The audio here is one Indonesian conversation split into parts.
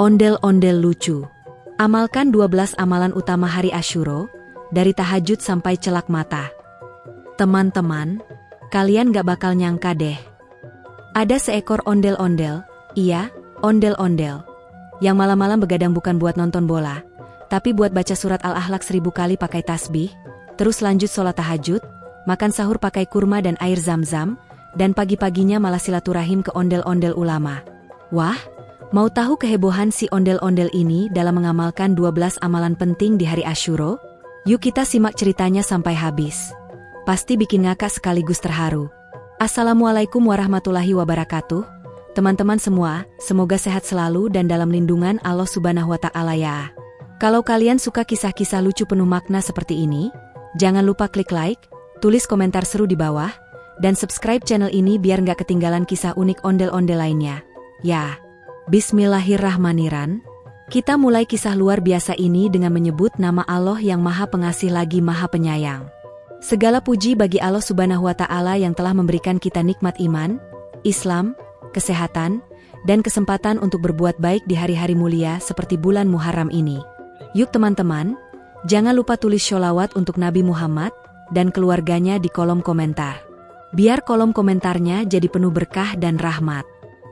Ondel-ondel lucu. Amalkan 12 amalan utama hari Asyura, dari tahajud sampai celak mata. Teman-teman, kalian gak bakal nyangka deh. Ada seekor ondel-ondel, iya, ondel-ondel, yang malam-malam begadang bukan buat nonton bola, tapi buat baca surat Al-Akhlaq 1000 kali pakai tasbih, terus lanjut sholat tahajud, makan sahur pakai kurma dan air zam-zam, dan pagi-paginya malah silaturahim ke ondel-ondel ulama. Wah, mau tahu kehebohan si ondel-ondel ini dalam mengamalkan 12 amalan penting di hari Asyura? Yuk kita simak ceritanya sampai habis. Pasti bikin ngakak sekaligus terharu. Assalamualaikum warahmatullahi wabarakatuh. Teman-teman semua, semoga sehat selalu dan dalam lindungan Allah Subhanahu wa Ta'ala ya. Kalau kalian suka kisah-kisah lucu penuh makna seperti ini, jangan lupa klik like, tulis komentar seru di bawah, dan subscribe channel ini biar nggak ketinggalan kisah unik ondel-ondel lainnya. Ya, bismillahirrahmanirrahim. Kita mulai kisah luar biasa ini dengan menyebut nama Allah yang Maha Pengasih lagi Maha Penyayang. Segala puji bagi Allah Subhanahu wa Ta'ala yang telah memberikan kita nikmat iman, Islam, kesehatan, dan kesempatan untuk berbuat baik di hari-hari mulia seperti bulan Muharram ini. Yuk teman-teman, jangan lupa tulis sholawat untuk Nabi Muhammad dan keluarganya di kolom komentar. Biar kolom komentarnya jadi penuh berkah dan rahmat.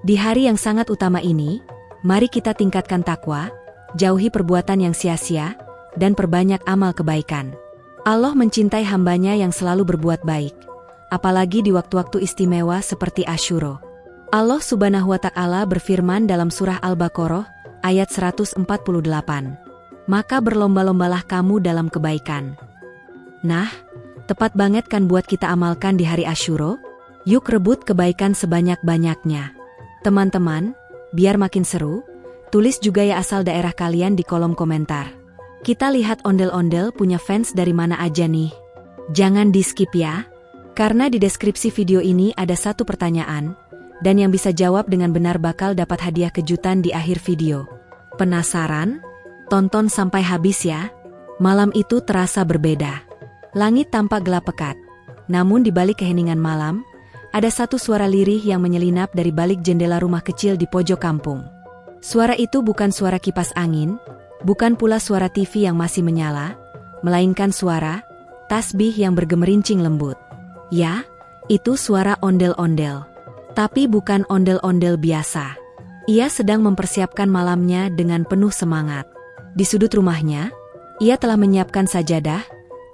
Di hari yang sangat utama ini, mari kita tingkatkan takwa, jauhi perbuatan yang sia-sia, dan perbanyak amal kebaikan. Allah mencintai hambanya yang selalu berbuat baik, apalagi di waktu-waktu istimewa seperti Asyura. Allah Subhanahu wa Ta'ala berfirman dalam surah Al-Baqarah, ayat 148. Maka berlomba-lombalah kamu dalam kebaikan. Nah, tepat banget kan buat kita amalkan di hari Asyura? Yuk rebut kebaikan sebanyak-banyaknya. Teman-teman, biar makin seru, tulis juga ya asal daerah kalian di kolom komentar. Kita lihat ondel-ondel punya fans dari mana aja nih. Jangan di-skip ya, karena di deskripsi video ini ada satu pertanyaan, dan yang bisa jawab dengan benar bakal dapat hadiah kejutan di akhir video. Penasaran? Tonton sampai habis ya. Malam itu terasa berbeda. Langit tampak gelap pekat. Namun di balik keheningan malam, ada satu suara lirih yang menyelinap dari balik jendela rumah kecil di pojok kampung. Suara itu bukan suara kipas angin, bukan pula suara TV yang masih menyala, melainkan suara tasbih yang bergemerincing lembut. Ya, itu suara ondel-ondel. Tapi bukan ondel-ondel biasa. Ia sedang mempersiapkan malamnya dengan penuh semangat. Di sudut rumahnya, ia telah menyiapkan sajadah,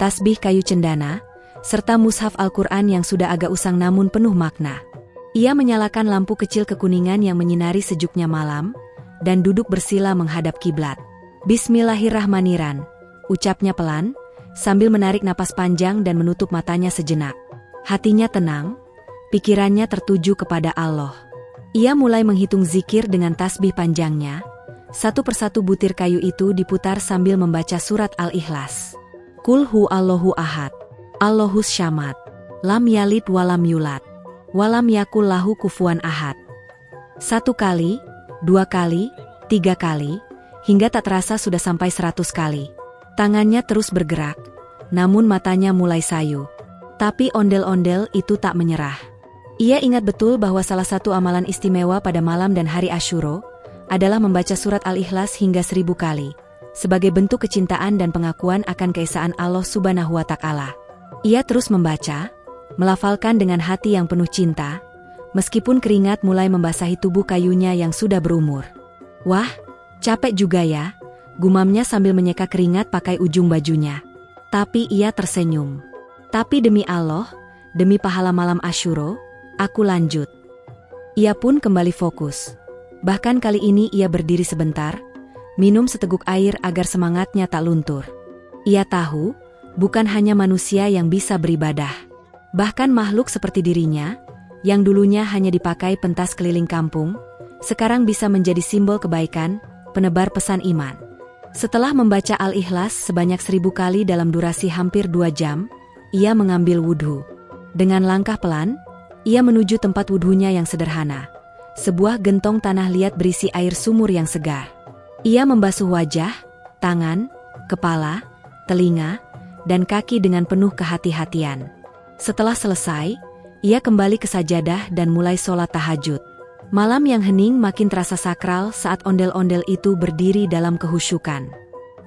tasbih kayu cendana, serta mushaf Al-Quran yang sudah agak usang namun penuh makna. Ia menyalakan lampu kecil kekuningan yang menyinari sejuknya malam, dan duduk bersila menghadap kiblat. Bismillahirrahmanirrahim, ucapnya pelan, sambil menarik napas panjang dan menutup matanya sejenak. Hatinya tenang, pikirannya tertuju kepada Allah. Ia mulai menghitung zikir dengan tasbih panjangnya. Satu persatu butir kayu itu diputar sambil membaca surat Al-Ikhlas. Qul huwallahu ahad, Allahus syamad, lam yalid walam yulad, walam yakul lahu kufuwan ahad. 1 kali, 2 kali, 3 kali, hingga tak terasa sudah sampai 100 kali. Tangannya terus bergerak, namun matanya mulai sayu. Tapi ondel-ondel itu tak menyerah. Ia ingat betul bahwa salah satu amalan istimewa pada malam dan hari Asyura adalah membaca surat Al-Ikhlas hingga 1000 kali, sebagai bentuk kecintaan dan pengakuan akan keesaan Allah Subhanahu wa Ta'ala. Ia terus membaca, melafalkan dengan hati yang penuh cinta, meskipun keringat mulai membasahi tubuh kayunya yang sudah berumur. Wah, capek juga ya, gumamnya sambil menyeka keringat pakai ujung bajunya. Tapi ia tersenyum. Tapi demi Allah, demi pahala malam Asyura, aku lanjut. Ia pun kembali fokus. Bahkan kali ini ia berdiri sebentar, minum seteguk air agar semangatnya tak luntur. Ia tahu, bukan hanya manusia yang bisa beribadah. Bahkan makhluk seperti dirinya, yang dulunya hanya dipakai pentas keliling kampung, sekarang bisa menjadi simbol kebaikan, penebar pesan iman. Setelah membaca Al-Ikhlas sebanyak 1000 kali dalam durasi hampir 2 jam, ia mengambil wudhu. Dengan langkah pelan, ia menuju tempat wudhunya yang sederhana. Sebuah gentong tanah liat berisi air sumur yang segar. Ia membasuh wajah, tangan, kepala, telinga, dan kaki dengan penuh kehati-hatian. Setelah selesai, ia kembali ke sajadah dan mulai sholat tahajud. Malam yang hening makin terasa sakral saat ondel-ondel itu berdiri dalam kehusyukan.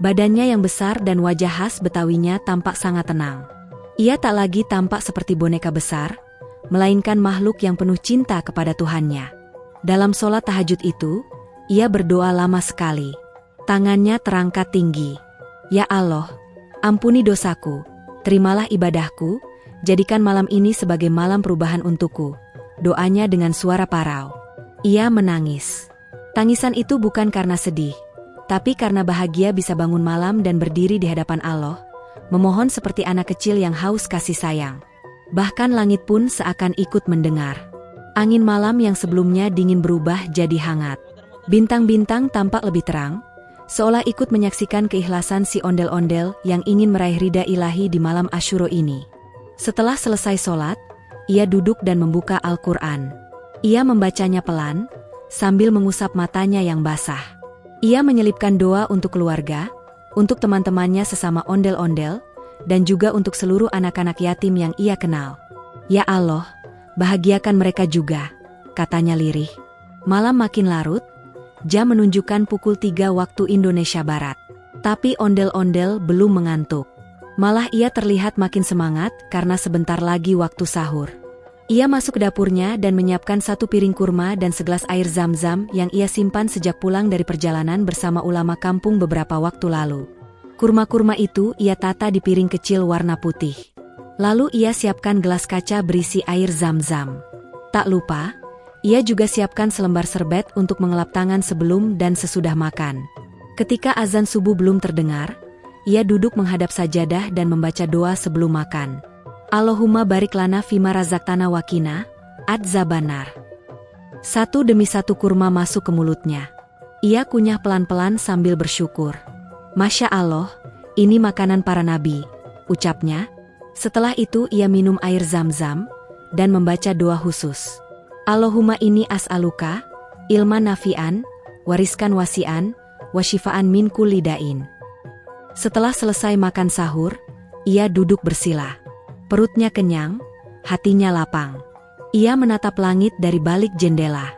Badannya yang besar dan wajah khas Betawinya tampak sangat tenang. Ia tak lagi tampak seperti boneka besar, melainkan makhluk yang penuh cinta kepada Tuhannya. Dalam sholat tahajud itu, ia berdoa lama sekali. Tangannya terangkat tinggi. Ya Allah, ampuni dosaku, terimalah ibadahku, jadikan malam ini sebagai malam perubahan untukku. Doanya dengan suara parau. Ia menangis. Tangisan itu bukan karena sedih, tapi karena bahagia bisa bangun malam dan berdiri di hadapan Allah, memohon seperti anak kecil yang haus kasih sayang. Bahkan langit pun seakan ikut mendengar. Angin malam yang sebelumnya dingin berubah jadi hangat. Bintang-bintang tampak lebih terang, seolah ikut menyaksikan keikhlasan si ondel-ondel yang ingin meraih ridha ilahi di malam Asyura ini. Setelah selesai sholat, ia duduk dan membuka Al-Quran. Ia membacanya pelan, sambil mengusap matanya yang basah. Ia menyelipkan doa untuk keluarga, untuk teman-temannya sesama ondel-ondel, dan juga untuk seluruh anak-anak yatim yang ia kenal. Ya Allah, bahagiakan mereka juga, katanya lirih. Malam makin larut, jam menunjukkan pukul 3 waktu Indonesia Barat. Tapi ondel-ondel belum mengantuk. Malah ia terlihat makin semangat karena sebentar lagi waktu sahur. Ia masuk ke dapurnya dan menyiapkan 1 piring kurma dan segelas air zam-zam yang ia simpan sejak pulang dari perjalanan bersama ulama kampung beberapa waktu lalu. Kurma-kurma itu ia tata di piring kecil warna putih. Lalu ia siapkan gelas kaca berisi air zam-zam. Tak lupa, ia juga siapkan selembar serbet untuk mengelap tangan sebelum dan sesudah makan. Ketika azan subuh belum terdengar, ia duduk menghadap sajadah dan membaca doa sebelum makan. Allahumma barik lana fima razaktana wakina, adzabannar. Satu demi satu kurma masuk ke mulutnya. Ia kunyah pelan-pelan sambil bersyukur. Masya Allah, ini makanan para nabi, ucapnya. Setelah itu ia minum air zam-zam, dan membaca doa khusus. Allahumma ini as'aluka, ilman nafi'an, wariskan wasi'an, wasyifaan min kulli da'in. Setelah selesai makan sahur, ia duduk bersila. Perutnya kenyang, hatinya lapang. Ia menatap langit dari balik jendela.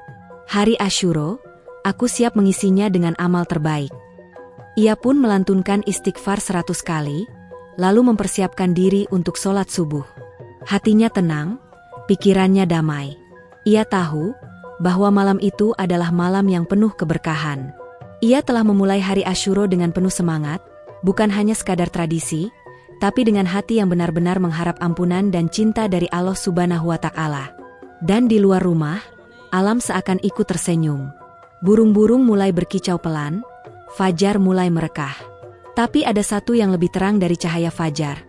Hari Asyura, aku siap mengisinya dengan amal terbaik. Ia pun melantunkan istighfar 100 kali, lalu mempersiapkan diri untuk sholat subuh. Hatinya tenang, pikirannya damai. Ia tahu bahwa malam itu adalah malam yang penuh keberkahan. Ia telah memulai hari Asyura dengan penuh semangat, bukan hanya sekadar tradisi, tapi dengan hati yang benar-benar mengharap ampunan dan cinta dari Allah Subhanahu wa Ta'ala. Dan di luar rumah, alam seakan ikut tersenyum. Burung-burung mulai berkicau pelan, fajar mulai merekah. Tapi ada satu yang lebih terang dari cahaya fajar,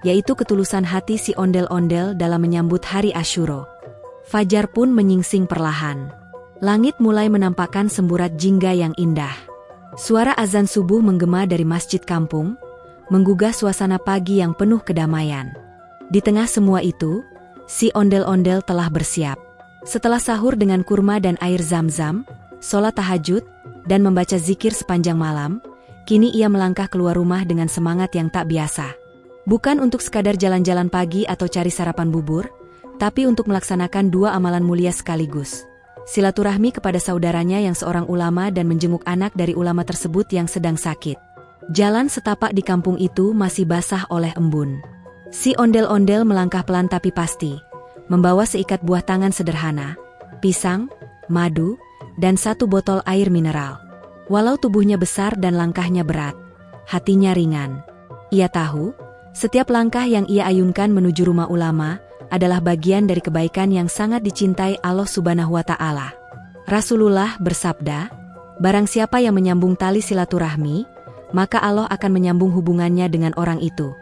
yaitu ketulusan hati si ondel-ondel dalam menyambut hari Asyura. Fajar pun menyingsing perlahan. Langit mulai menampakkan semburat jingga yang indah. Suara azan subuh menggema dari masjid kampung, menggugah suasana pagi yang penuh kedamaian. Di tengah semua itu, si ondel-ondel telah bersiap. Setelah sahur dengan kurma dan air zam-zam, sholat tahajud, dan membaca zikir sepanjang malam, kini ia melangkah keluar rumah dengan semangat yang tak biasa. Bukan untuk sekadar jalan-jalan pagi atau cari sarapan bubur, tapi untuk melaksanakan 2 amalan mulia sekaligus. Silaturahmi kepada saudaranya yang seorang ulama dan menjenguk anak dari ulama tersebut yang sedang sakit. Jalan setapak di kampung itu masih basah oleh embun. Si ondel-ondel melangkah pelan tapi pasti, membawa seikat buah tangan sederhana, pisang, madu, dan 1 botol air mineral. Walau tubuhnya besar dan langkahnya berat, hatinya ringan. Ia tahu, setiap langkah yang ia ayunkan menuju rumah ulama adalah bagian dari kebaikan yang sangat dicintai Allah Subhanahu wa Ta'ala. Rasulullah bersabda, barang siapa yang menyambung tali silaturahmi, maka Allah akan menyambung hubungannya dengan orang itu.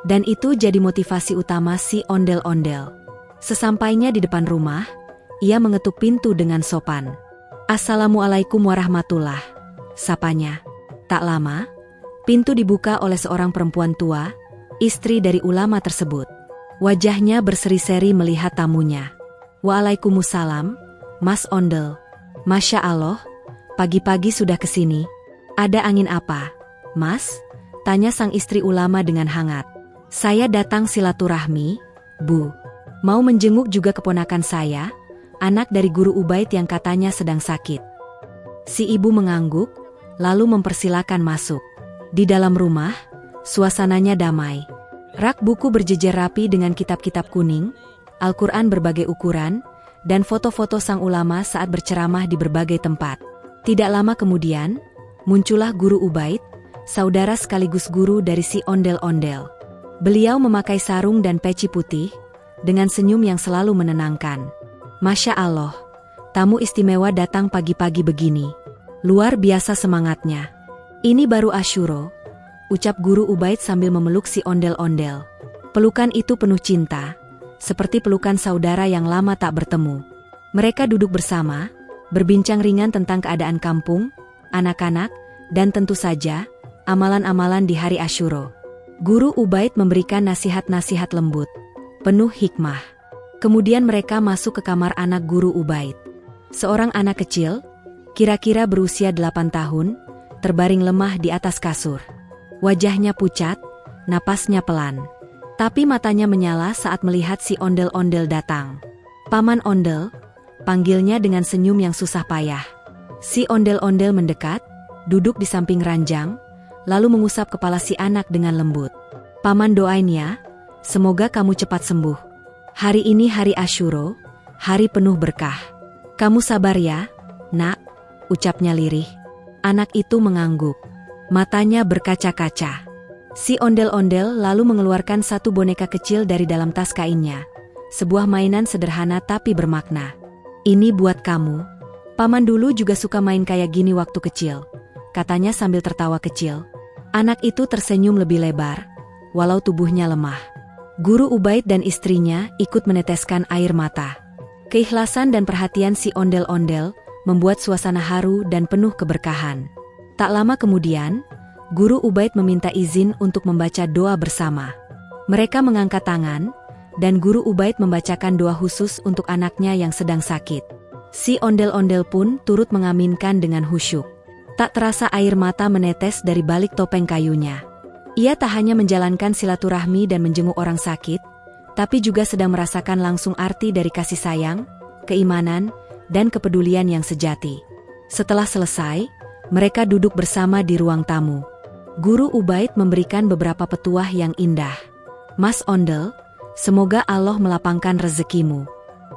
Dan itu jadi motivasi utama si ondel-ondel. Sesampainya di depan rumah, ia mengetuk pintu dengan sopan. Assalamualaikum warahmatullah, sapanya. Tak lama, pintu dibuka oleh seorang perempuan tua, istri dari ulama tersebut. Wajahnya berseri-seri melihat tamunya. Waalaikumsalam, Mas Ondel. Masya Allah, pagi-pagi sudah kesini. Ada angin apa, Mas? Tanya sang istri ulama dengan hangat. Saya datang silaturahmi, Bu. Mau menjenguk juga keponakan saya, anak dari guru Ubaid yang katanya sedang sakit. Si ibu mengangguk, lalu mempersilakan masuk. Di dalam rumah, suasananya damai. Rak buku berjejer rapi dengan kitab-kitab kuning, Al-Quran berbagai ukuran, dan foto-foto sang ulama saat berceramah di berbagai tempat. Tidak lama kemudian, muncullah guru Ubaid, saudara sekaligus guru dari si ondel-ondel. Beliau memakai sarung dan peci putih, dengan senyum yang selalu menenangkan. Masya Allah, tamu istimewa datang pagi-pagi begini. Luar biasa semangatnya. Ini baru Asyuro, ucap guru Ubaid sambil memeluk si ondel-ondel. Pelukan itu penuh cinta, seperti pelukan saudara yang lama tak bertemu. Mereka duduk bersama, berbincang ringan tentang keadaan kampung, anak-anak, dan tentu saja, amalan-amalan di hari Asyuro. Guru Ubaid memberikan nasihat-nasihat lembut, penuh hikmah. Kemudian mereka masuk ke kamar anak guru Ubaid. Seorang anak kecil, kira-kira berusia 8 tahun, terbaring lemah di atas kasur. Wajahnya pucat, napasnya pelan. Tapi matanya menyala saat melihat si ondel-ondel datang. Paman Ondel, panggilnya dengan senyum yang susah payah. Si ondel-ondel mendekat, duduk di samping ranjang, lalu mengusap kepala si anak dengan lembut. Paman doain ya, semoga kamu cepat sembuh. Hari ini hari Asyuro, hari penuh berkah. Kamu sabar ya, nak, ucapnya lirih. Anak itu mengangguk. Matanya berkaca-kaca. Si ondel-ondel lalu mengeluarkan satu boneka kecil dari dalam tas kainnya. Sebuah mainan sederhana tapi bermakna. Ini buat kamu. Paman dulu juga suka main kayak gini waktu kecil, katanya sambil tertawa kecil. Anak itu tersenyum lebih lebar, walau tubuhnya lemah. Guru Ubaid dan istrinya ikut meneteskan air mata. Keikhlasan dan perhatian si ondel-ondel membuat suasana haru dan penuh keberkahan. Tak lama kemudian, guru Ubaid meminta izin untuk membaca doa bersama. Mereka mengangkat tangan, dan guru Ubaid membacakan doa khusus untuk anaknya yang sedang sakit. Si ondel-ondel pun turut mengaminkan dengan khusyuk. Tak terasa air mata menetes dari balik topeng kayunya. Ia tak hanya menjalankan silaturahmi dan menjenguk orang sakit, tapi juga sedang merasakan langsung arti dari kasih sayang, keimanan, dan kepedulian yang sejati. Setelah selesai, mereka duduk bersama di ruang tamu. Guru Ubaid memberikan beberapa petuah yang indah. Mas Ondel, semoga Allah melapangkan rezekimu.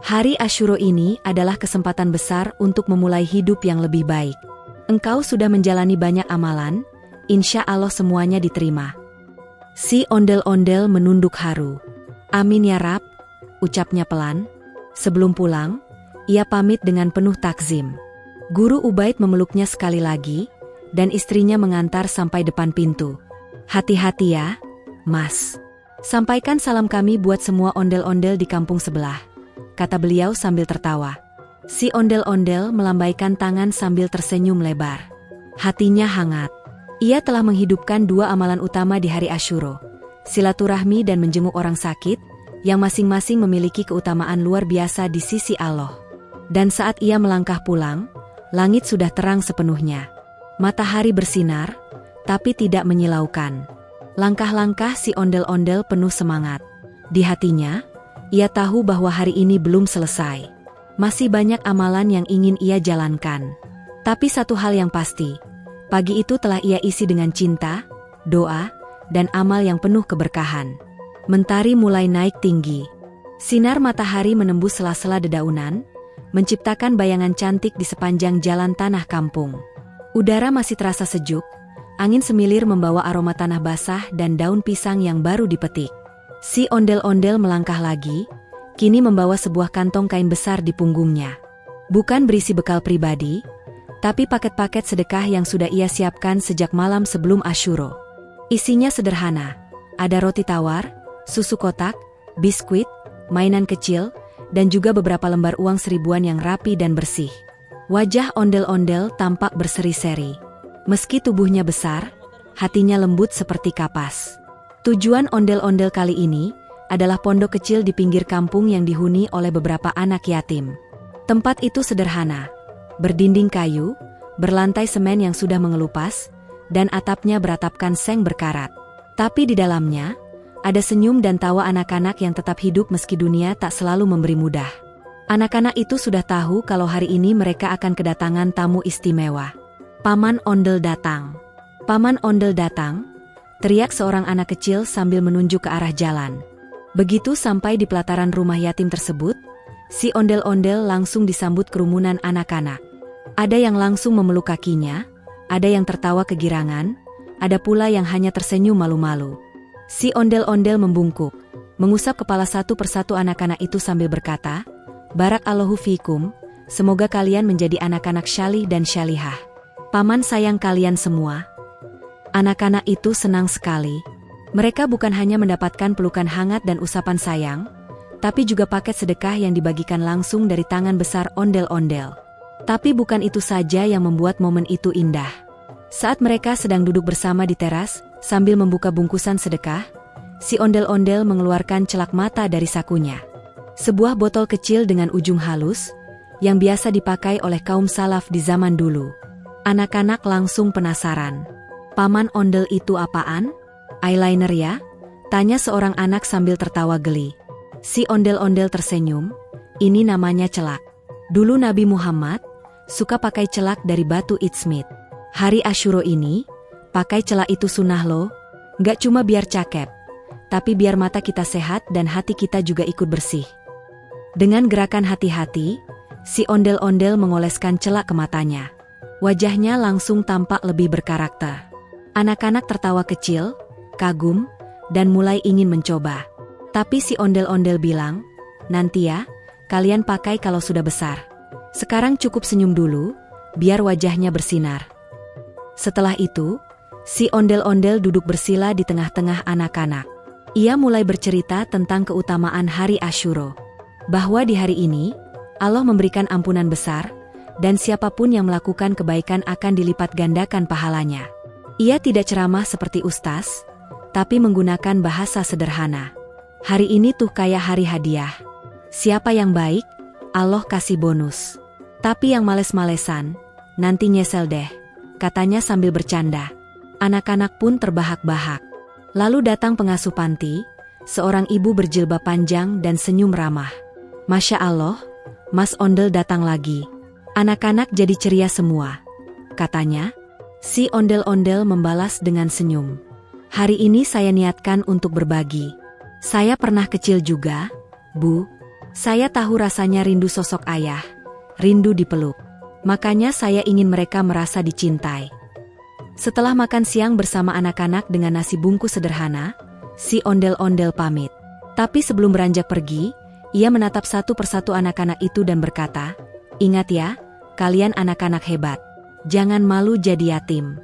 Hari Asyuro ini adalah kesempatan besar untuk memulai hidup yang lebih baik. Engkau sudah menjalani banyak amalan, insya Allah semuanya diterima. Si ondel-ondel menunduk haru. Amin ya Rab, ucapnya pelan. Sebelum pulang, ia pamit dengan penuh takzim. Guru Ubaid memeluknya sekali lagi, dan istrinya mengantar sampai depan pintu. Hati-hati ya, Mas. Sampaikan salam kami buat semua ondel-ondel di kampung sebelah, kata beliau sambil tertawa. Si ondel-ondel melambaikan tangan sambil tersenyum lebar. Hatinya hangat. Ia telah menghidupkan dua amalan utama di hari Asyuro, silaturahmi dan menjenguk orang sakit, yang masing-masing memiliki keutamaan luar biasa di sisi Allah. Dan saat ia melangkah pulang, langit sudah terang sepenuhnya. Matahari bersinar, tapi tidak menyilaukan. Langkah-langkah si ondel-ondel penuh semangat. Di hatinya, ia tahu bahwa hari ini belum selesai. Masih banyak amalan yang ingin ia jalankan. Tapi satu hal yang pasti, pagi itu telah ia isi dengan cinta, doa, dan amal yang penuh keberkahan. Mentari mulai naik tinggi. Sinar matahari menembus sela-sela dedaunan, menciptakan bayangan cantik di sepanjang jalan tanah kampung. Udara masih terasa sejuk, angin semilir membawa aroma tanah basah dan daun pisang yang baru dipetik. Si ondel-ondel melangkah lagi, kini membawa sebuah kantong kain besar di punggungnya. Bukan berisi bekal pribadi, tapi paket-paket sedekah yang sudah ia siapkan sejak malam sebelum Asyuro. Isinya sederhana, ada roti tawar, susu kotak, biskuit, mainan kecil, dan juga beberapa lembar uang seribuan yang rapi dan bersih. Wajah ondel-ondel tampak berseri-seri. Meski tubuhnya besar, hatinya lembut seperti kapas. Tujuan ondel-ondel kali ini adalah pondok kecil di pinggir kampung yang dihuni oleh beberapa anak yatim. Tempat itu sederhana, berdinding kayu, berlantai semen yang sudah mengelupas, dan atapnya beratapkan seng berkarat. Tapi di dalamnya, ada senyum dan tawa anak-anak yang tetap hidup meski dunia tak selalu memberi mudah. Anak-anak itu sudah tahu kalau hari ini mereka akan kedatangan tamu istimewa. Paman Ondel datang. Paman Ondel datang, teriak seorang anak kecil sambil menunjuk ke arah jalan. Begitu sampai di pelataran rumah yatim tersebut, si ondel-ondel langsung disambut kerumunan anak-anak. Ada yang langsung memeluk kakinya, ada yang tertawa kegirangan, ada pula yang hanya tersenyum malu-malu. Si ondel-ondel membungkuk, mengusap kepala satu persatu anak-anak itu sambil berkata, "Barakallahu fikum, semoga kalian menjadi anak-anak syalih dan syalihah. Paman sayang kalian semua." Anak-anak itu senang sekali. Mereka bukan hanya mendapatkan pelukan hangat dan usapan sayang, tapi juga paket sedekah yang dibagikan langsung dari tangan besar ondel-ondel. Tapi bukan itu saja yang membuat momen itu indah. Saat mereka sedang duduk bersama di teras, sambil membuka bungkusan sedekah, si ondel-ondel mengeluarkan celak mata dari sakunya. Sebuah botol kecil dengan ujung halus, yang biasa dipakai oleh kaum salaf di zaman dulu. Anak-anak langsung penasaran. "Paman Ondel itu apaan? Eyeliner ya?" tanya seorang anak sambil tertawa geli. Si ondel-ondel tersenyum, "Ini namanya celak. Dulu Nabi Muhammad suka pakai celak dari batu itsmit. Hari Asyuro ini, pakai celak itu sunnah loh. Gak cuma biar cakep, tapi biar mata kita sehat dan hati kita juga ikut bersih." Dengan gerakan hati-hati, si ondel-ondel mengoleskan celak ke matanya. Wajahnya langsung tampak lebih berkarakter. Anak-anak tertawa kecil, kagum, dan mulai ingin mencoba. Tapi si ondel-ondel bilang, "Nanti ya, kalian pakai kalau sudah besar. Sekarang cukup senyum dulu, biar wajahnya bersinar." Setelah itu, si ondel-ondel duduk bersila di tengah-tengah anak-anak. Ia mulai bercerita tentang keutamaan hari Asyuro. Bahwa di hari ini, Allah memberikan ampunan besar, dan siapapun yang melakukan kebaikan akan dilipat gandakan pahalanya. Ia tidak ceramah seperti ustaz, tapi menggunakan bahasa sederhana. Hari ini tuh kayak hari hadiah. Siapa yang baik, Allah kasih bonus. Tapi yang males-malesan, nanti nyesel deh, katanya sambil bercanda. Anak-anak pun terbahak-bahak. Lalu datang pengasuh panti, seorang ibu berjilbab panjang dan senyum ramah. "Masya Allah, Mas Ondel datang lagi. Anak-anak jadi ceria semua," katanya. Si ondel-ondel membalas dengan senyum. "Hari ini saya niatkan untuk berbagi. Saya pernah kecil juga, Bu. Saya tahu rasanya rindu sosok ayah, rindu dipeluk. Makanya saya ingin mereka merasa dicintai." Setelah makan siang bersama anak-anak dengan nasi bungkus sederhana, si ondel-ondel pamit. Tapi sebelum beranjak pergi, ia menatap satu persatu anak-anak itu dan berkata, "Ingat ya, kalian anak-anak hebat. Jangan malu jadi yatim.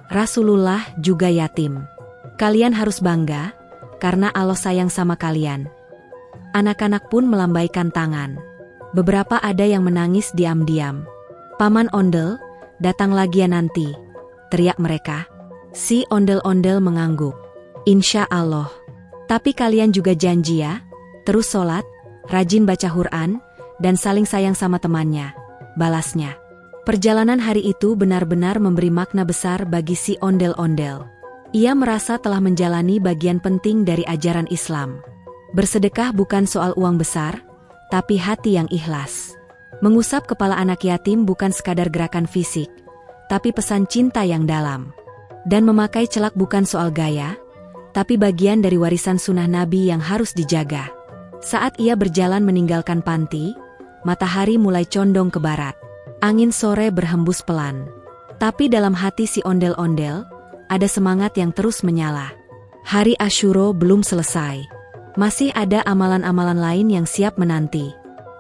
Rasulullah juga yatim. Kalian harus bangga, karena Allah sayang sama kalian." Anak-anak pun melambaikan tangan. Beberapa ada yang menangis diam-diam. "Paman Ondel, datang lagi ya nanti," teriak mereka. Si ondel-ondel mengangguk. "Insya Allah. Tapi kalian juga janji ya, terus sholat, rajin baca Quran, dan saling sayang sama temannya," balasnya. Perjalanan hari itu benar-benar memberi makna besar bagi si ondel-ondel. Ia merasa telah menjalani bagian penting dari ajaran Islam. Bersedekah bukan soal uang besar, tapi hati yang ikhlas. Mengusap kepala anak yatim bukan sekadar gerakan fisik, tapi pesan cinta yang dalam. Dan memakai celak bukan soal gaya, tapi bagian dari warisan sunnah Nabi yang harus dijaga. Saat ia berjalan meninggalkan panti, matahari mulai condong ke barat. Angin sore berhembus pelan. Tapi dalam hati si ondel-ondel, ada semangat yang terus menyala. Hari Asyuro belum selesai. Masih ada amalan-amalan lain yang siap menanti.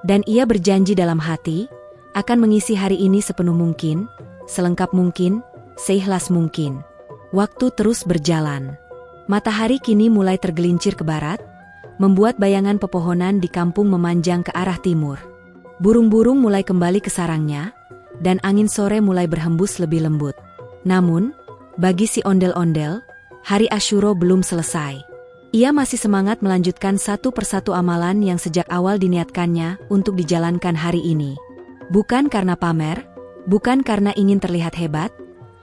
Dan ia berjanji dalam hati, akan mengisi hari ini sepenuh mungkin, selengkap mungkin, seikhlas mungkin. Waktu terus berjalan. Matahari kini mulai tergelincir ke barat, membuat bayangan pepohonan di kampung memanjang ke arah timur. Burung-burung mulai kembali ke sarangnya, dan angin sore mulai berhembus lebih lembut. Namun, bagi si ondel-ondel, hari Asyuro belum selesai. Ia masih semangat melanjutkan satu persatu amalan yang sejak awal diniatkannya untuk dijalankan hari ini. Bukan karena pamer, bukan karena ingin terlihat hebat,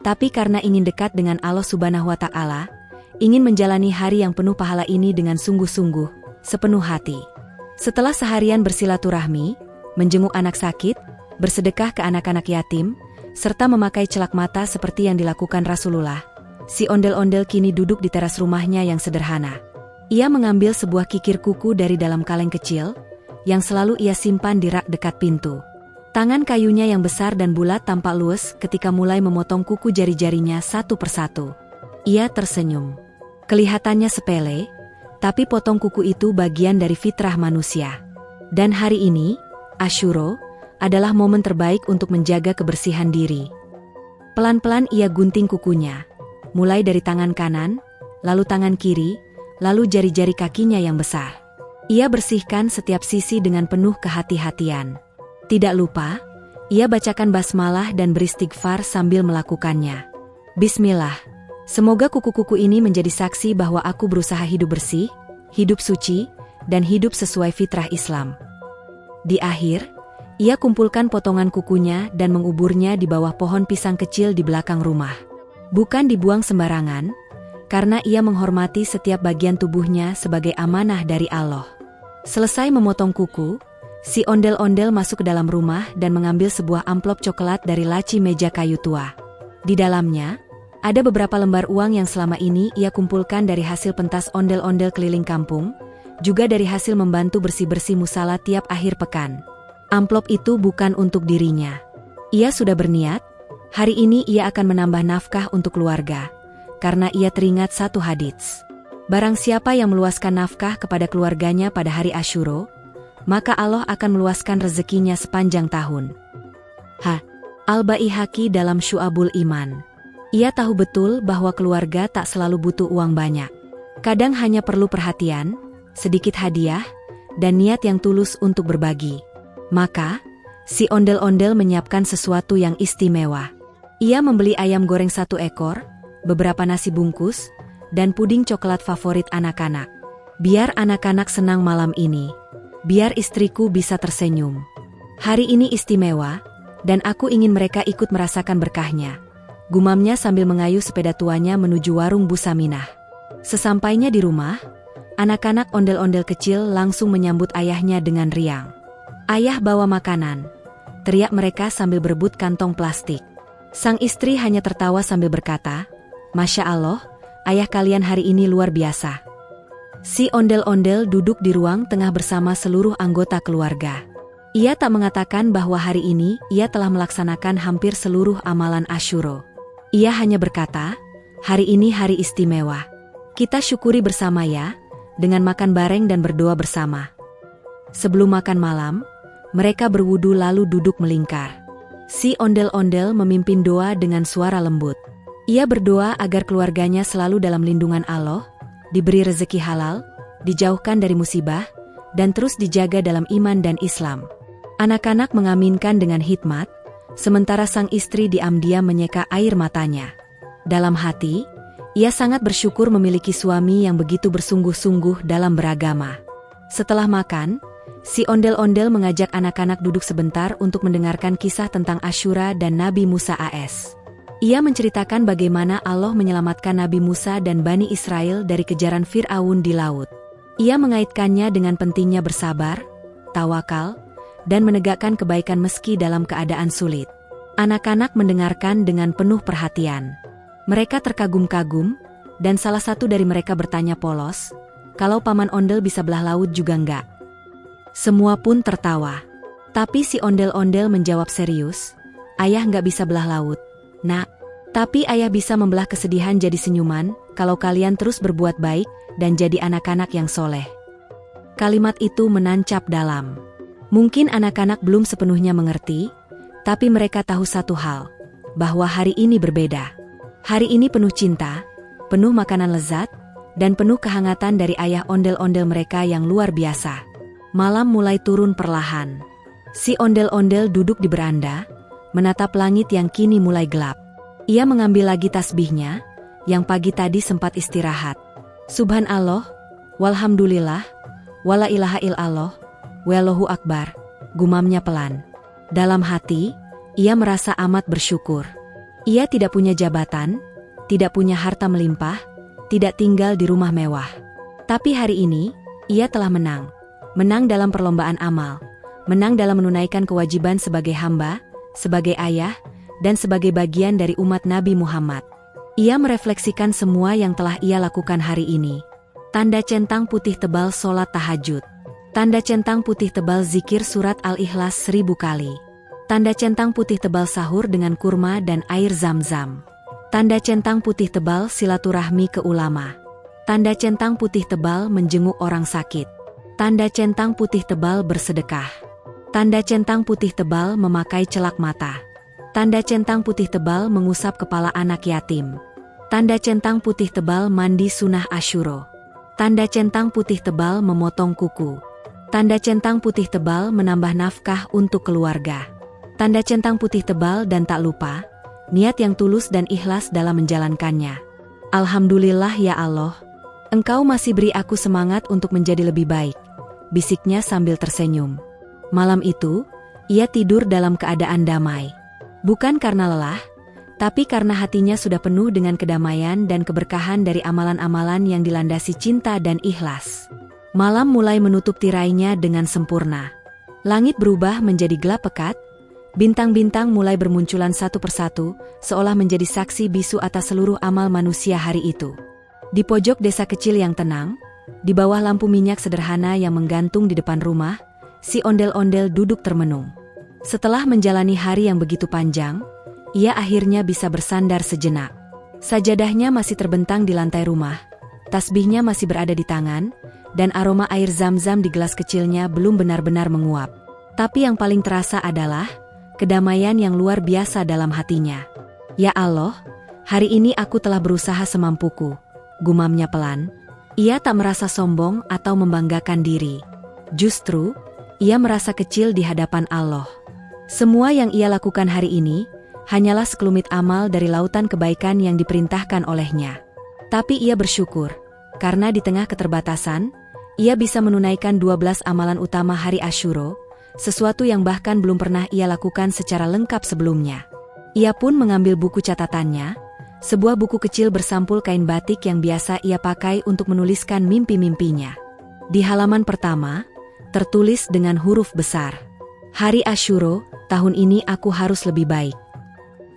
tapi karena ingin dekat dengan Allah Subhanahu wa Ta'ala, ingin menjalani hari yang penuh pahala ini dengan sungguh-sungguh, sepenuh hati. Setelah seharian bersilaturahmi, menjenguk anak sakit, bersedekah ke anak-anak yatim, serta memakai celak mata seperti yang dilakukan Rasulullah. Si ondel-ondel kini duduk di teras rumahnya yang sederhana. Ia mengambil sebuah kikir kuku dari dalam kaleng kecil, yang selalu ia simpan di rak dekat pintu. Tangan kayunya yang besar dan bulat tampak luwes ketika mulai memotong kuku jari-jarinya satu persatu. Ia tersenyum. Kelihatannya sepele, tapi potong kuku itu bagian dari fitrah manusia. Dan hari ini, Asyura, adalah momen terbaik untuk menjaga kebersihan diri. Pelan-pelan ia gunting kukunya, mulai dari tangan kanan, lalu tangan kiri, lalu jari-jari kakinya yang besar. Ia bersihkan setiap sisi dengan penuh kehati-hatian. Tidak lupa, ia bacakan basmalah dan beristighfar sambil melakukannya. Bismillah, semoga kuku-kuku ini menjadi saksi bahwa aku berusaha hidup bersih, hidup suci, dan hidup sesuai fitrah Islam. Di akhir, ia kumpulkan potongan kukunya dan menguburnya di bawah pohon pisang kecil di belakang rumah. Bukan dibuang sembarangan, karena ia menghormati setiap bagian tubuhnya sebagai amanah dari Allah. Selesai memotong kuku, si ondel-ondel masuk ke dalam rumah dan mengambil sebuah amplop coklat dari laci meja kayu tua. Di dalamnya, ada beberapa lembar uang yang selama ini ia kumpulkan dari hasil pentas ondel-ondel keliling kampung, juga dari hasil membantu bersih-bersih musala tiap akhir pekan. Amplop itu bukan untuk dirinya. Ia sudah berniat, hari ini ia akan menambah nafkah untuk keluarga, karena ia teringat satu hadits. Barang siapa yang meluaskan nafkah kepada keluarganya pada hari Asyura, maka Allah akan meluaskan rezekinya sepanjang tahun. Al-Baihaqi dalam Syu'abul Iman. Ia tahu betul bahwa keluarga tak selalu butuh uang banyak. Kadang hanya perlu perhatian, sedikit hadiah, dan niat yang tulus untuk berbagi. Maka, si ondel-ondel menyiapkan sesuatu yang istimewa. Ia membeli ayam goreng 1 ekor, beberapa nasi bungkus, dan puding coklat favorit anak-anak. Biar anak-anak senang malam ini. Biar istriku bisa tersenyum. Hari ini istimewa, dan aku ingin mereka ikut merasakan berkahnya. Gumamnya sambil mengayuh sepeda tuanya menuju warung Bu Saminah. Sesampainya di rumah, anak-anak ondel-ondel kecil langsung menyambut ayahnya dengan riang. "Ayah bawa makanan," teriak mereka sambil berebut kantong plastik. Sang istri hanya tertawa sambil berkata, "Masya Allah, ayah kalian hari ini luar biasa." Si ondel-ondel duduk di ruang tengah bersama seluruh anggota keluarga. Ia tak mengatakan bahwa hari ini ia telah melaksanakan hampir seluruh amalan Asyura. Ia hanya berkata, "Hari ini hari istimewa. Kita syukuri bersama ya, dengan makan bareng dan berdoa bersama." Sebelum makan malam, mereka berwudu lalu duduk melingkar. Si ondel-ondel memimpin doa dengan suara lembut. Ia berdoa agar keluarganya selalu dalam lindungan Allah, diberi rezeki halal, dijauhkan dari musibah, dan terus dijaga dalam iman dan Islam. Anak-anak mengaminkan dengan hikmat, sementara sang istri diam-diam menyeka air matanya. Dalam hati, ia sangat bersyukur memiliki suami yang begitu bersungguh-sungguh dalam beragama. Setelah makan, si ondel-ondel mengajak anak-anak duduk sebentar untuk mendengarkan kisah tentang Asyura dan Nabi Musa AS. Ia menceritakan bagaimana Allah menyelamatkan Nabi Musa dan Bani Israel dari kejaran Fir'aun di laut. Ia mengaitkannya dengan pentingnya bersabar, tawakal, dan menegakkan kebaikan meski dalam keadaan sulit. Anak-anak mendengarkan dengan penuh perhatian. Mereka terkagum-kagum, dan salah satu dari mereka bertanya polos, kalau Paman Ondel bisa belah laut juga enggak? Semua pun tertawa. Tapi si ondel-ondel menjawab serius, "Ayah enggak bisa belah laut, Nak. Tapi ayah bisa membelah kesedihan jadi senyuman, kalau kalian terus berbuat baik, dan jadi anak-anak yang soleh." Kalimat itu menancap dalam. Mungkin anak-anak belum sepenuhnya mengerti, tapi mereka tahu satu hal, bahwa hari ini berbeda. Hari ini penuh cinta, penuh makanan lezat, dan penuh kehangatan dari ayah ondel-ondel mereka yang luar biasa. Malam mulai turun perlahan. Si ondel-ondel duduk di beranda, menatap langit yang kini mulai gelap. Ia mengambil lagi tasbihnya, yang pagi tadi sempat istirahat. "Subhanallah, walhamdulillah, wala ilaha illallah, wallahu akbar," gumamnya pelan. Dalam hati, ia merasa amat bersyukur. Ia tidak punya jabatan, tidak punya harta melimpah, tidak tinggal di rumah mewah. Tapi hari ini, ia telah menang. Menang dalam perlombaan amal, menang dalam menunaikan kewajiban sebagai hamba, sebagai ayah, dan sebagai bagian dari umat Nabi Muhammad. Ia merefleksikan semua yang telah ia lakukan hari ini. Tanda centang putih tebal sholat tahajud. Tanda centang putih tebal zikir surat Al-Ikhlas 1000 kali. Tanda centang putih tebal sahur dengan kurma dan air zam-zam. Tanda centang putih tebal silaturahmi ke ulama. Tanda centang putih tebal menjenguk orang sakit. Tanda centang putih tebal bersedekah. Tanda centang putih tebal memakai celak mata. Tanda centang putih tebal mengusap kepala anak yatim. Tanda centang putih tebal mandi sunnah Asyuro. Tanda centang putih tebal memotong kuku. Tanda centang putih tebal menambah nafkah untuk keluarga. Tanda centang putih tebal dan tak lupa, niat yang tulus dan ikhlas dalam menjalankannya. Alhamdulillah ya Allah, Engkau masih beri aku semangat untuk menjadi lebih baik, bisiknya sambil tersenyum. Malam itu, ia tidur dalam keadaan damai. Bukan karena lelah, tapi karena hatinya sudah penuh dengan kedamaian dan keberkahan dari amalan-amalan yang dilandasi cinta dan ikhlas. Malam mulai menutup tirainya dengan sempurna. Langit berubah menjadi gelap pekat, bintang-bintang mulai bermunculan satu persatu, seolah menjadi saksi bisu atas seluruh amal manusia hari itu. Di pojok desa kecil yang tenang, di bawah lampu minyak sederhana yang menggantung di depan rumah, si ondel-ondel duduk termenung. Setelah menjalani hari yang begitu panjang, ia akhirnya bisa bersandar sejenak. Sajadahnya masih terbentang di lantai rumah, tasbihnya masih berada di tangan, dan aroma air zam-zam di gelas kecilnya belum benar-benar menguap. Tapi yang paling terasa adalah kedamaian yang luar biasa dalam hatinya. Ya Allah, hari ini aku telah berusaha semampuku, gumamnya pelan. Ia tak merasa sombong atau membanggakan diri. Justru, ia merasa kecil di hadapan Allah. Semua yang ia lakukan hari ini hanyalah sekelumit amal dari lautan kebaikan yang diperintahkan olehnya. Tapi ia bersyukur, karena di tengah keterbatasan, ia bisa menunaikan 12 amalan utama hari Asyuro, sesuatu yang bahkan belum pernah ia lakukan secara lengkap sebelumnya. Ia pun mengambil buku catatannya, sebuah buku kecil bersampul kain batik yang biasa ia pakai untuk menuliskan mimpi-mimpinya. Di halaman pertama, tertulis dengan huruf besar, "Hari Asyuro, tahun ini aku harus lebih baik."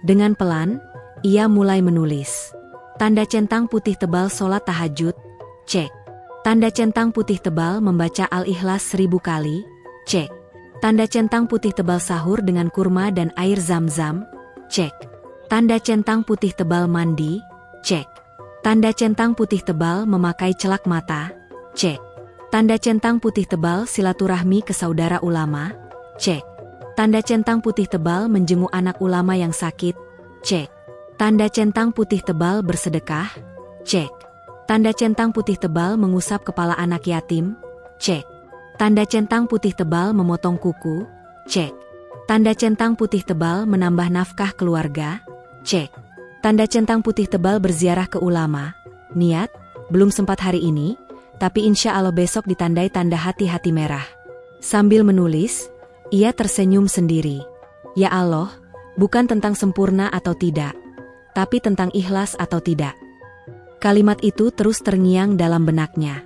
Dengan pelan, ia mulai menulis. Tanda centang putih tebal sholat tahajud, cek. Tanda centang putih tebal membaca Al-Ikhlas 1000 kali, cek. Tanda centang putih tebal sahur dengan kurma dan air zam-zam, cek. Tanda centang putih tebal mandi, cek. Tanda centang putih tebal memakai celak mata, cek. Tanda centang putih tebal silaturahmi ke saudara ulama, cek. Tanda centang putih tebal menjenguk anak ulama yang sakit, cek. Tanda centang putih tebal bersedekah, cek. Tanda centang putih tebal mengusap kepala anak yatim, cek. Tanda centang putih tebal memotong kuku, cek. Tanda centang putih tebal menambah nafkah keluarga, cek. Tanda centang putih tebal berziarah ke ulama, niat, belum sempat hari ini, tapi insya Allah besok ditandai tanda hati-hati merah. Sambil menulis, ia tersenyum sendiri. Ya Allah, bukan tentang sempurna atau tidak, tapi tentang ikhlas atau tidak. Kalimat itu terus terngiang dalam benaknya.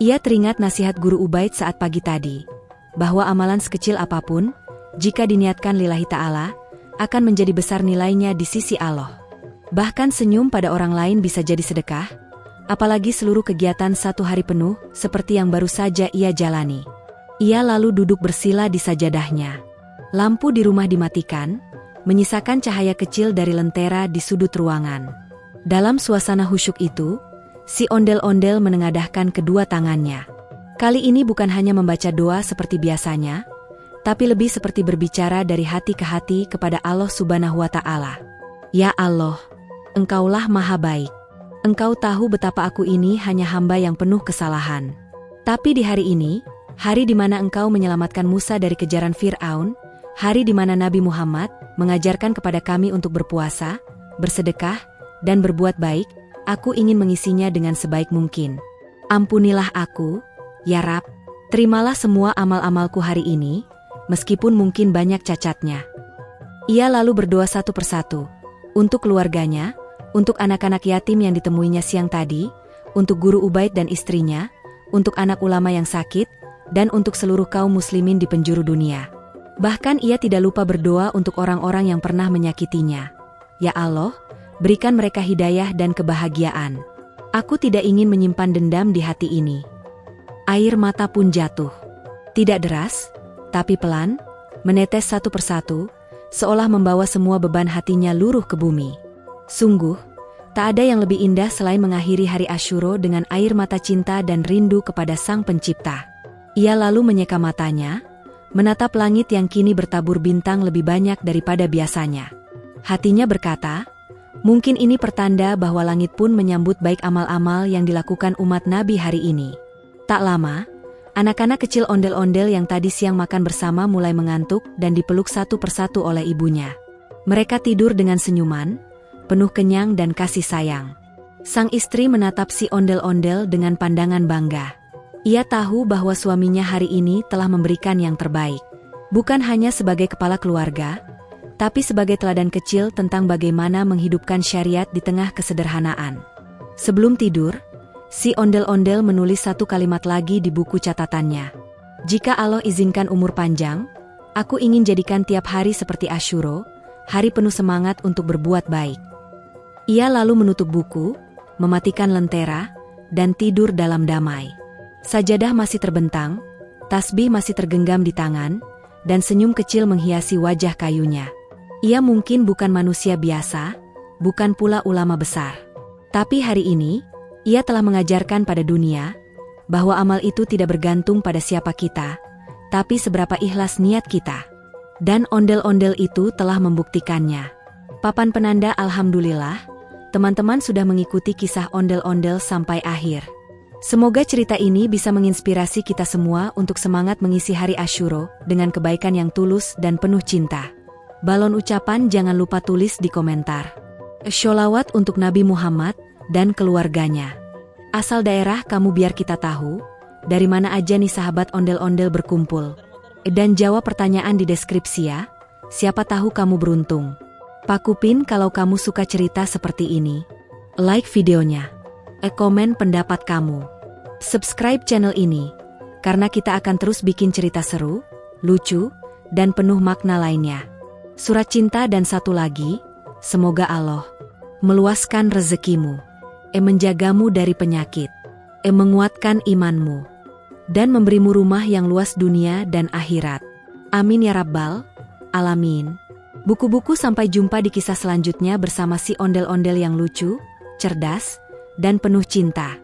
Ia teringat nasihat guru Ubaid saat pagi tadi, bahwa amalan sekecil apapun, jika diniatkan lillahi ta'ala, akan menjadi besar nilainya di sisi Allah. Bahkan senyum pada orang lain bisa jadi sedekah, apalagi seluruh kegiatan satu hari penuh seperti yang baru saja ia jalani. Ia lalu duduk bersila di sajadahnya. Lampu di rumah dimatikan, menyisakan cahaya kecil dari lentera di sudut ruangan. Dalam suasana khusyuk itu, si ondel-ondel menengadahkan kedua tangannya. Kali ini bukan hanya membaca doa seperti biasanya, tapi lebih seperti berbicara dari hati ke hati kepada Allah Subhanahu wa Ta'ala. Ya Allah, Engkaulah Maha Baik. Engkau tahu betapa aku ini hanya hamba yang penuh kesalahan. Tapi di hari ini, hari di mana Engkau menyelamatkan Musa dari kejaran Fir'aun, hari di mana Nabi Muhammad mengajarkan kepada kami untuk berpuasa, bersedekah, dan berbuat baik, aku ingin mengisinya dengan sebaik mungkin. Ampunilah aku, ya Rab, terimalah semua amal-amalku hari ini, meskipun mungkin banyak cacatnya. Ia lalu berdoa satu persatu, untuk keluarganya, untuk anak-anak yatim yang ditemuinya siang tadi, untuk guru Ubaid dan istrinya, untuk anak ulama yang sakit, dan untuk seluruh kaum muslimin di penjuru dunia. Bahkan ia tidak lupa berdoa untuk orang-orang yang pernah menyakitinya. Ya Allah, berikan mereka hidayah dan kebahagiaan. Aku tidak ingin menyimpan dendam di hati ini. Air mata pun jatuh. Tidak deras, tapi pelan, menetes satu persatu, seolah membawa semua beban hatinya luruh ke bumi. Sungguh, tak ada yang lebih indah selain mengakhiri hari Asyura dengan air mata cinta dan rindu kepada Sang Pencipta. Ia lalu menyeka matanya, menatap langit yang kini bertabur bintang lebih banyak daripada biasanya. Hatinya berkata, mungkin ini pertanda bahwa langit pun menyambut baik amal-amal yang dilakukan umat Nabi hari ini. Tak lama, anak-anak kecil ondel-ondel yang tadi siang makan bersama mulai mengantuk dan dipeluk satu persatu oleh ibunya. Mereka tidur dengan senyuman, penuh kenyang dan kasih sayang. Sang istri menatap si ondel-ondel dengan pandangan bangga. Ia tahu bahwa suaminya hari ini telah memberikan yang terbaik. Bukan hanya sebagai kepala keluarga, tapi sebagai teladan kecil tentang bagaimana menghidupkan syariat di tengah kesederhanaan. Sebelum tidur, si ondel-ondel menulis satu kalimat lagi di buku catatannya. Jika Allah izinkan umur panjang, aku ingin jadikan tiap hari seperti Asyura, hari penuh semangat untuk berbuat baik. Ia lalu menutup buku, mematikan lentera, dan tidur dalam damai. Sajadah masih terbentang, tasbih masih tergenggam di tangan, dan senyum kecil menghiasi wajah kayunya. Ia mungkin bukan manusia biasa, bukan pula ulama besar. Tapi hari ini, ia telah mengajarkan pada dunia, bahwa amal itu tidak bergantung pada siapa kita, tapi seberapa ikhlas niat kita. Dan ondel-ondel itu telah membuktikannya. Papan penanda alhamdulillah, teman-teman sudah mengikuti kisah ondel-ondel sampai akhir. Semoga cerita ini bisa menginspirasi kita semua untuk semangat mengisi hari Asyura dengan kebaikan yang tulus dan penuh cinta. Balon ucapan jangan lupa tulis di komentar. Sholawat untuk Nabi Muhammad dan keluarganya. Asal daerah kamu biar kita tahu, dari mana aja nih sahabat ondel-ondel berkumpul. Dan jawab pertanyaan di deskripsi ya, siapa tahu kamu beruntung. Pakupin kalau kamu suka cerita seperti ini. Like videonya. Komen pendapat kamu. Subscribe channel ini, karena kita akan terus bikin cerita seru, lucu, dan penuh makna lainnya. Surat cinta dan satu lagi, semoga Allah meluaskan rezekimu, menjagamu dari penyakit, menguatkan imanmu, dan memberimu rumah yang luas dunia dan akhirat. Amin ya Rabbal Alamin. Buku-buku sampai jumpa di kisah selanjutnya bersama si ondel-ondel yang lucu, cerdas, dan penuh cinta.